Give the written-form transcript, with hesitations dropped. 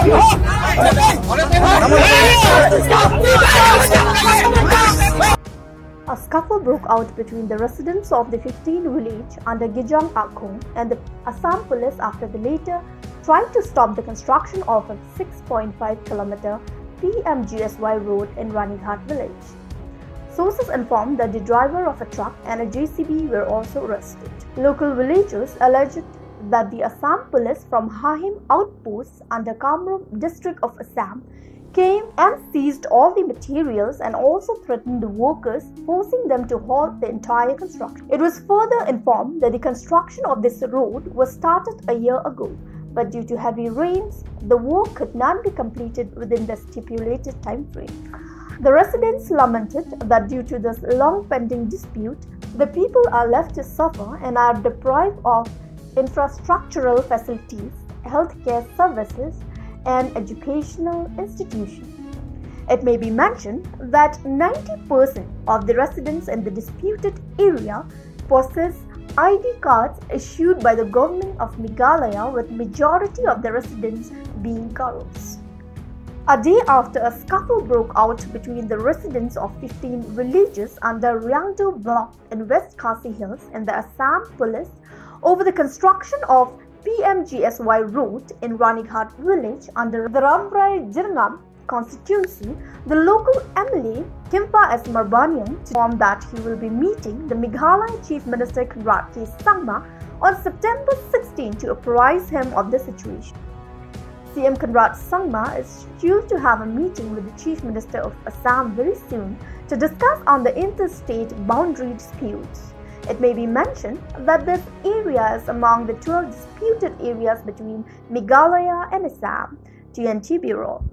A scuffle broke out between the residents of the 15 village under Gijang Akhong and the Assam Police after the latter tried to stop the construction of a 6.5-kilometer PMGSY road in Ranighat village. Sources informed that the driver of a truck and a JCB were also arrested. Local villagers alleged that the Assam Police from Hahim outposts under Kamrup district of Assam came and seized all the materials and also threatened the workers, forcing them to halt the entire construction. It was further informed that the construction of this road was started a year ago, but due to heavy rains, the work could not be completed within the stipulated time frame. The residents lamented that due to this long pending dispute, the people are left to suffer and are deprived of infrastructural facilities, healthcare services, and educational institutions. It may be mentioned that 90% of the residents in the disputed area possess ID cards issued by the government of Meghalaya, with majority of the residents being girls. A day after a scuffle broke out between the residents of 15 villages under Riangdo block in West Khasi Hills and the Assam Police over the construction of PMGSY road in Ranighat village under the Rambrai-Jyrngam constituency, the local MLA Kimfa S Marbaniang informed that he will be meeting the Meghalaya Chief Minister Conrad K Sangma on September 16 to apprise him of the situation. CM Conrad Sangma is scheduled to have a meeting with the Chief Minister of Assam very soon to discuss on the interstate boundary disputes. It may be mentioned that this area is among the 12 disputed areas between Meghalaya and Assam. TNT Bureau.